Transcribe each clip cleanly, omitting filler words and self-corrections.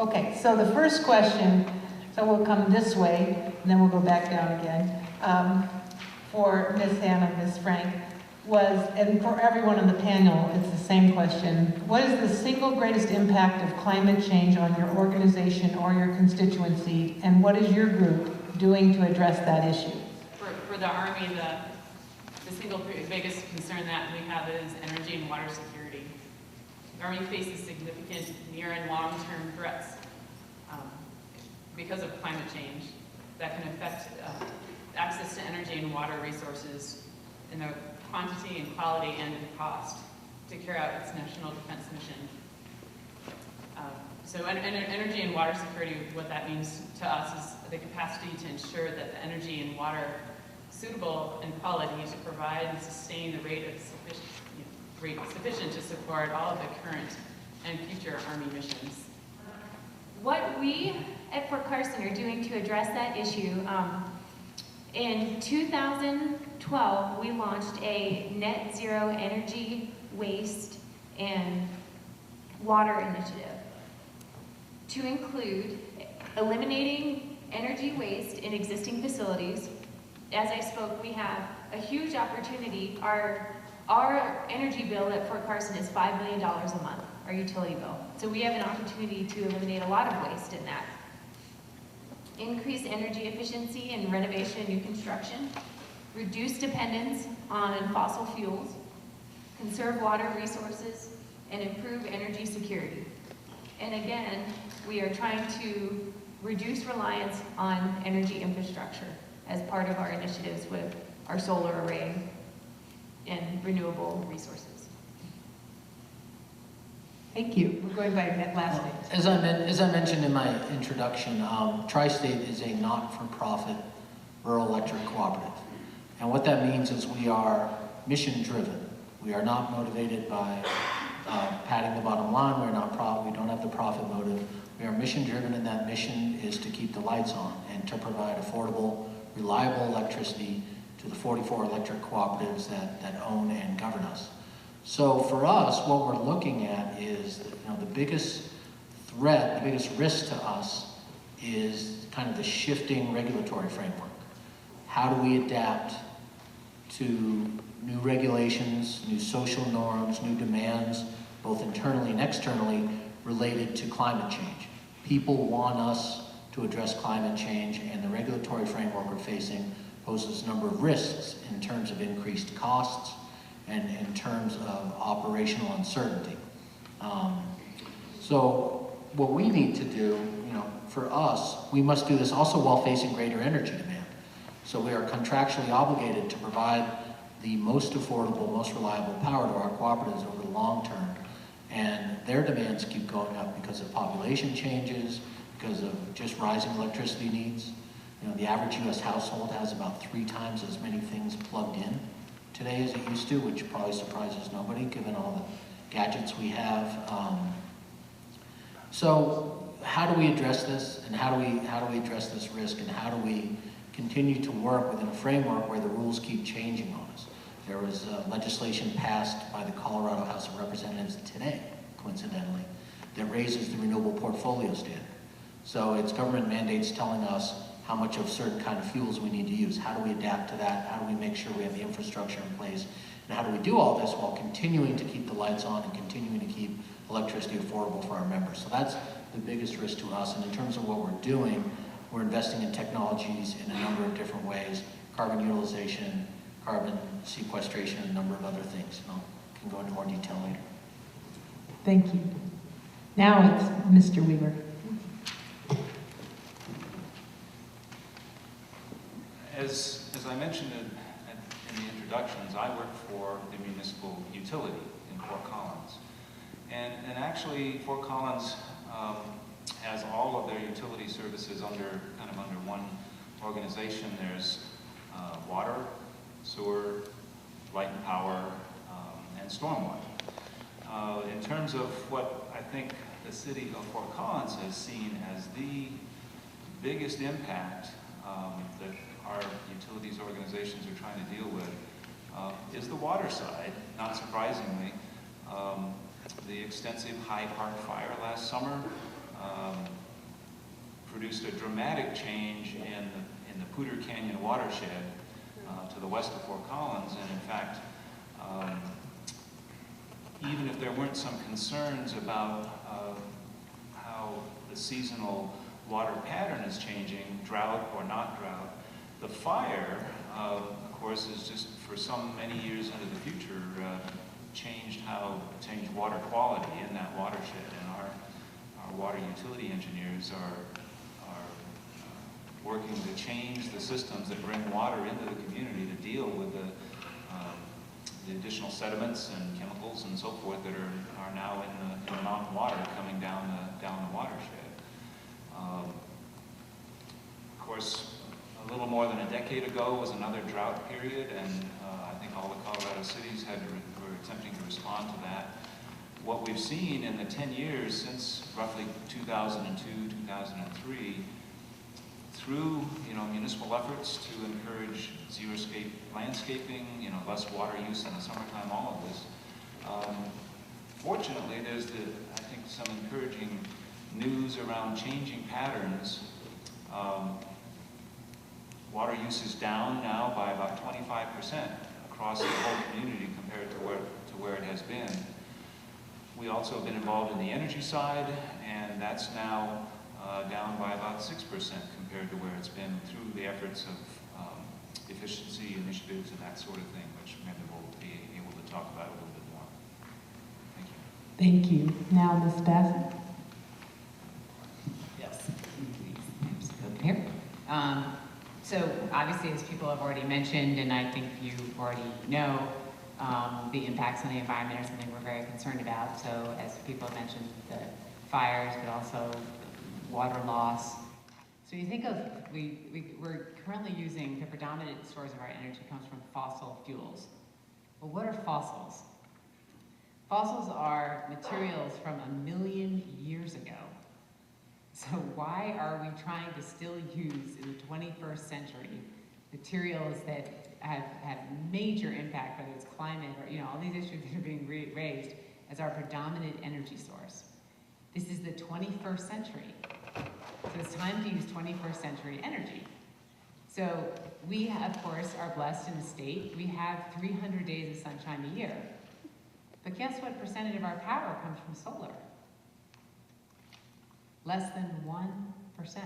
Okay, so the first question, so we'll come this way, and then we'll go back down again, for Ms. Hannah, Ms. Frank, was, and for everyone on the panel, it's the same question. What is the single greatest impact of climate change on your organization or your constituency, and what is your group doing to address that issue? For the Army, the single biggest concern that we have is energy and water security. The Army faces significant near and long-term threats because of climate change that can affect access to energy and water resources in the quantity and quality and cost to carry out its national defense mission. So energy and water security, what that means to us is the capacity to ensure that the energy and water suitable in quality to provide and sustain the rate sufficient to support all of the current and future Army missions. What we at Fort Carson are doing to address that issue, in 2012, we launched a net zero energy, waste, and water initiative to include eliminating energy waste in existing facilities. As I spoke, we have a huge opportunity. Our energy bill at Fort Carson is $5 million a month, our utility bill. So we have an opportunity to eliminate a lot of waste in that. Increase energy efficiency in renovation and new construction, reduce dependence on fossil fuels, conserve water resources, and improve energy security. And again, we are trying to reduce reliance on energy infrastructure as part of our initiatives with our solar array and renewable resources. Thank you. We're going by that last name. As I mentioned in my introduction, TriState is a not-for-profit rural electric cooperative. And what that means is we are mission-driven. We are not motivated by padding the bottom line. We don't have the profit motive. We are mission-driven, and that mission is to keep the lights on and to provide affordable, reliable electricity to the 44 electric cooperatives that own and govern us. So for us, what we're looking at is the biggest threat, the biggest risk to us is kind of the shifting regulatory framework. How do we adapt to new regulations, new social norms, new demands, both internally and externally, related to climate change? People want us to address climate change, and the regulatory framework we're facing poses a number of risks in terms of increased costs and in terms of operational uncertainty. So what we need to do, for us, we must do this also while facing greater energy demand. So we are contractually obligated to provide the most affordable, most reliable power to our cooperatives over the long term. And their demands keep going up because of population changes, because of just rising electricity needs. The average US household has about 3 times as many things plugged in today as it used to, which probably surprises nobody given all the gadgets we have. So how do we address this, and how do we address this risk, and how do we continue to work within a framework where the rules keep changing on us? There was legislation passed by the Colorado House of Representatives today, coincidentally, that raises the renewable portfolio standard. So it's government mandates telling us how much of certain kind of fuels we need to use. How do we adapt to that? How do we make sure we have the infrastructure in place? And how do we do all this while continuing to keep the lights on and continuing to keep electricity affordable for our members? So that's the biggest risk to us. And in terms of what we're doing, we're investing in technologies in a number of different ways: carbon utilization, carbon sequestration, and a number of other things. And I can go into more detail later. Thank you. Now it's Mr. Weaver. As I mentioned in the introductions, I work for the municipal utility in Fort Collins. And actually, Fort Collins has all of their utility services under one organization. There's water, sewer, light and power, and stormwater. In terms of what I think the city of Fort Collins has seen as the biggest impact that our utilities organizations are trying to deal with is the water side. Not surprisingly, the extensive Hyde Park fire last summer introduced a dramatic change in the Poudre Canyon watershed to the west of Fort Collins, and in fact, even if there weren't some concerns about how the seasonal water pattern is changing, drought or not drought, the fire, of course, is just for some many years into the future changed water quality in that watershed, and our water utility engineers are working to change the systems that bring water into the community to deal with the additional sediments and chemicals and so forth that are now in the mountain water coming down the watershed. Of course, a little more than a decade ago was another drought period, and I think all the Colorado cities were attempting to respond to that. What we've seen in the 10 years since roughly 2002, 2003, through municipal efforts to encourage xeriscape landscaping, less water use in the summertime, all of this. Fortunately, there's I think some encouraging news around changing patterns. Water use is down now by about 25% across the whole community compared to where it has been. We also have been involved in the energy side, and that's now down by about 6% compared to where it's been through the efforts of efficiency initiatives and that sort of thing, which maybe we'll be able to talk about a little bit more. Thank you. Thank you. Now, Ms. Bassett. Yes, please. Up here. So obviously, as people have already mentioned, and I think you already know, the impacts on the environment are something we're very concerned about. So as people have mentioned, the fires, but also water loss. So you think of, we're currently using the predominant source of our energy comes from fossil fuels. Well, what are fossils? Fossils are materials from 1 million years ago. So why are we trying to still use in the 21st century materials that have major impact, whether it's climate or all these issues that are being raised, as our predominant energy source? This is the 21st century. So it's time to use 21st century energy. So we, of course, are blessed in the state. We have 300 days of sunshine a year. But guess what percentage of our power comes from solar? Less than 1%.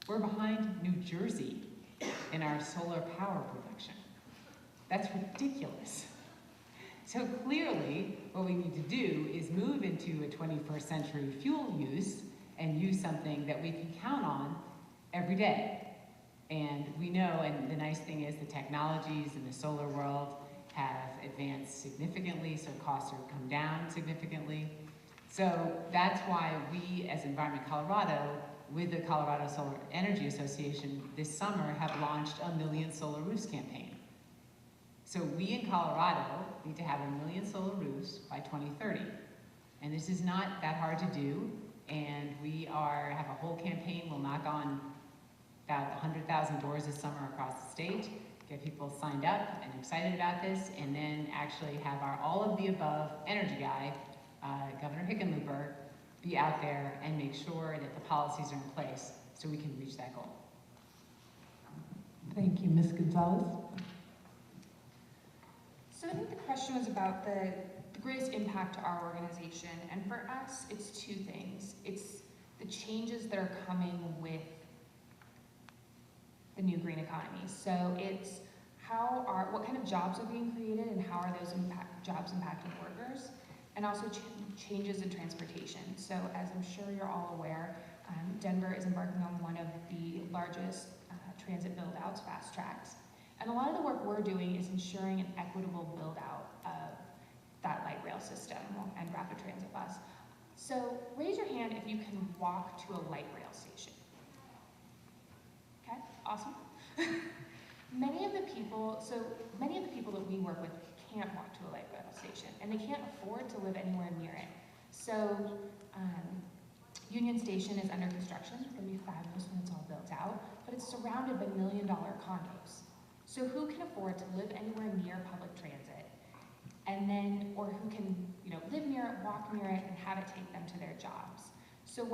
We're behind New Jersey in our solar power production. That's ridiculous. So clearly, what we need to do is move into a 21st century fuel use and use something that we can count on every day. And we know, and the nice thing is the technologies in the solar world have advanced significantly, so costs have come down significantly. So that's why we, as Environment Colorado, with the Colorado Solar Energy Association, this summer have launched a 1 million solar roofs campaign. So we in Colorado need to have 1 million solar roofs by 2030. And this is not that hard to do. And we have a whole campaign. We'll knock on about 100,000 doors this summer across the state, get people signed up and excited about this, and then actually have our all of the above energy guy, Governor Hickenlooper, be out there and make sure that the policies are in place so we can reach that goal. Thank you. Ms. Gonzalez. So I think the question was about the greatest impact to our organization, and for us, it's two things. It's the changes that are coming with the new green economy. So it's what kind of jobs are being created and how are those jobs impacting workers, and also changes in transportation. So as I'm sure you're all aware, Denver is embarking on one of the largest transit build-outs, fast tracks. And a lot of the work we're doing is ensuring an equitable build-out of that light rail system and rapid transit bus. So raise your hand if you can walk to a light rail station. Okay, awesome. Many of the people that we work with can't walk to a light rail station, and they can't afford to live anywhere near it. So Union Station is under construction. It's gonna be fabulous when it's all built out, but it's surrounded by $1 million condos. So who can afford to live anywhere near public transit, and then, or who can, live near it, walk near it, and have it take them to their jobs? So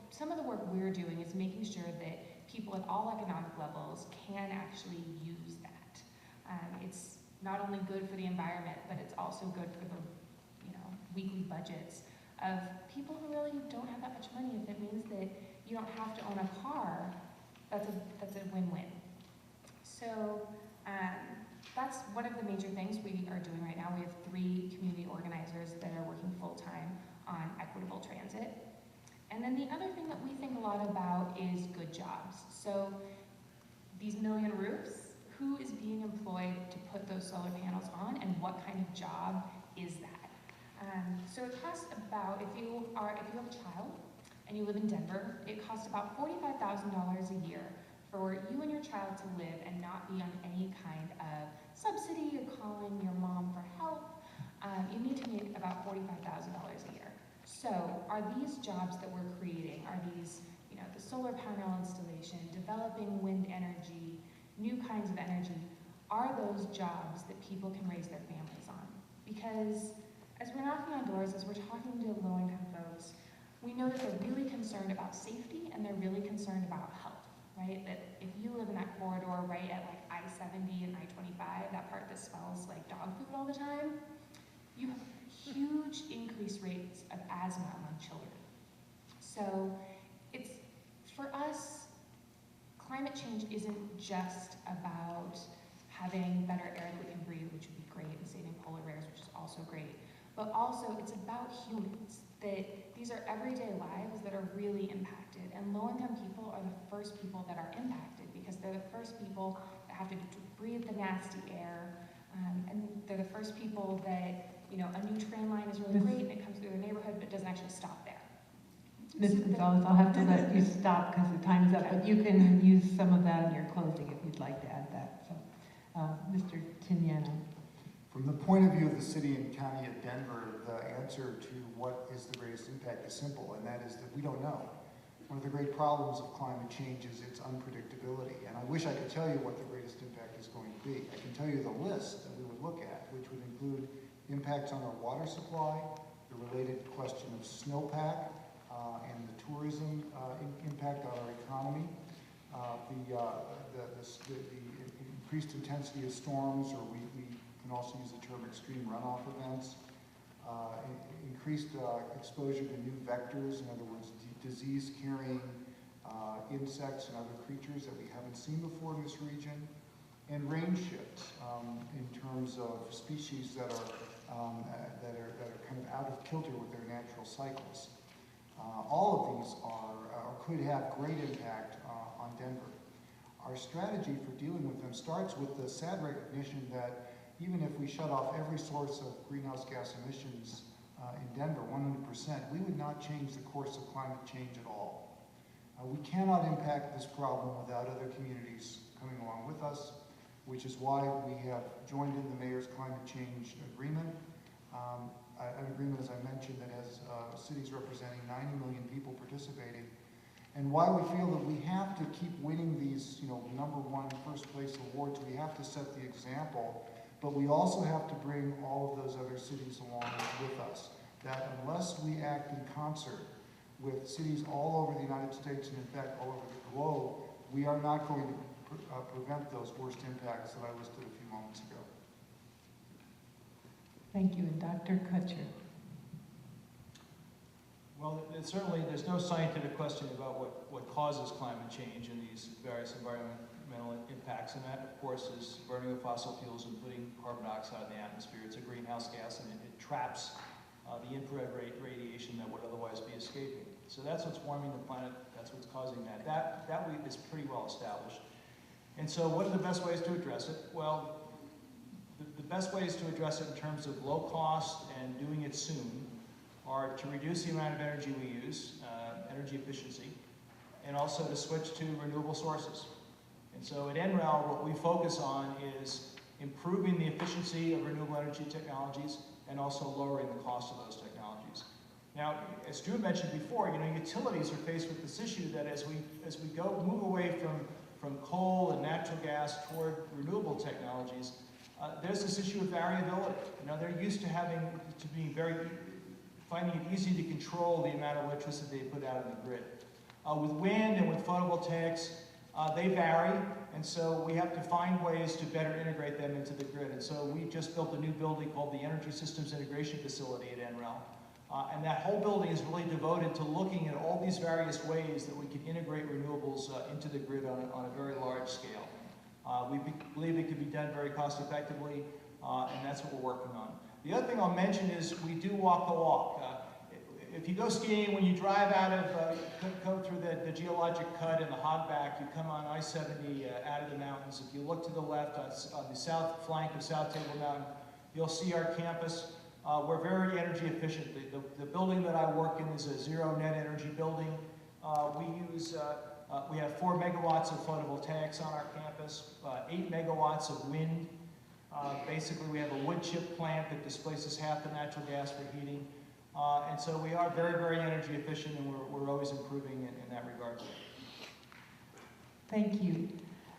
some of the work we're doing is making sure that people at all economic levels can actually use that. It's not only good for the environment, but it's also good for the weekly budgets of people who really don't have that much money. If it means that you don't have to own a car, that's a win-win. So that's one of the major things we are doing right now. We have 3 community organizers that are working full-time on equitable transit. And then the other thing that we think a lot about is good jobs. So these million roofs, who is being employed to put those solar panels on, and what kind of job is that? So it costs about, if you have a child and you live in Denver, it costs about $45,000 a year for you and your child to live and not be on any kind of subsidy or calling your mom for help. You need to make about $45,000 a year. So are these jobs that we're creating, are these, the solar panel installation, developing wind energy, new kinds of energy, are those jobs that people can raise their families on? Because as we're knocking on doors, as we're talking to low-income folks, we know that they're really concerned about safety and they're really concerned about health, right? That if you live in that corridor right at like I-70 and I-25, that part that smells like dog food all the time, you have huge increased rates of asthma among children. So it's, for us, climate change isn't just about having better air that we can breathe, which would be great, and saving polar bears, which is also great. But also, it's about humans, that these are everyday lives that are really impacted. And low-income people are the first people that are impacted because they're the first people that have to breathe the nasty air. And they're the first people that, a new train line is really great and it comes through their neighborhood, but it doesn't actually stop there. Ms. Gonzalez, I'll have to let you stop because the time is up, but you can use some of that in your closing if you'd like to add that. So, Mr. Tiniano. From the point of view of the city and county of Denver, the answer to what is the greatest impact is simple, and that is that we don't know. One of the great problems of climate change is its unpredictability, and I wish I could tell you what the greatest impact is going to be. I can tell you the list that we would look at, which would include impacts on our water supply, the related question of snowpack, and the tourism impact on our economy, the increased intensity of storms, or we can also use the term extreme runoff events, increased exposure to new vectors, in other words, disease-carrying insects and other creatures that we haven't seen before in this region, and range shifts in terms of species that are kind of out of kilter with their natural cycles. All of these are or could have great impact on Denver. Our strategy for dealing with them starts with the sad recognition that even if we shut off every source of greenhouse gas emissions in Denver, 100%, we would not change the course of climate change at all. We cannot impact this problem without other communities coming along with us, which is why we have joined in the Mayor's Climate Change Agreement, an agreement, as I mentioned, that has cities representing 90 million people participating, and why we feel that we have to keep winning these, #1 first place awards. We have to set the example, but we also have to bring all of those other cities along with us. That unless we act in concert with cities all over the United States, and in fact all over the globe, we are not going to prevent those worst impacts that I listed a few moments ago. Thank you. And Dr. Kutcher. Well, certainly there's no scientific question about what causes climate change and these various environmental impacts, and that, of course, is burning of fossil fuels and putting carbon dioxide in the atmosphere. It's a greenhouse gas, and it traps the infrared radiation that would otherwise be escaping. So that's what's warming the planet, that's what's causing that. That is pretty well established. And so what are the best ways to address it? Well, the best ways to address it in terms of low cost and doing it soon are to reduce the amount of energy we use, energy efficiency, and also to switch to renewable sources. And so at NREL, what we focus on is improving the efficiency of renewable energy technologies and also lowering the cost of those technologies. Now, as Drew mentioned before, utilities are faced with this issue that as we move away from coal and natural gas toward renewable technologies, there's this issue of variability. They're used to being very finding it easy to control the amount of electricity they put out in the grid. With wind and with photovoltaics, they vary, and so we have to find ways to better integrate them into the grid. And so we just built a new building called the Energy Systems Integration Facility at NREL. And that whole building is really devoted to looking at all these various ways that we can integrate renewables into the grid on a very large scale. We believe it can be done very cost effectively, and that's what we're working on. The other thing I'll mention is we do walk the walk. If you go skiing, when you drive out of, go through the geologic cut and the hogback, you come on I-70 out of the mountains. If you look to the left on the south flank of South Table Mountain, you'll see our campus. We're very energy efficient. The building that I work in is a zero net energy building. We have 4 megawatts of photovoltaics on our campus, 8 megawatts of wind. Basically, we have a wood chip plant that displaces half the natural gas for heating. And so we are very, very energy efficient, and we're always improving in that regard. Thank you.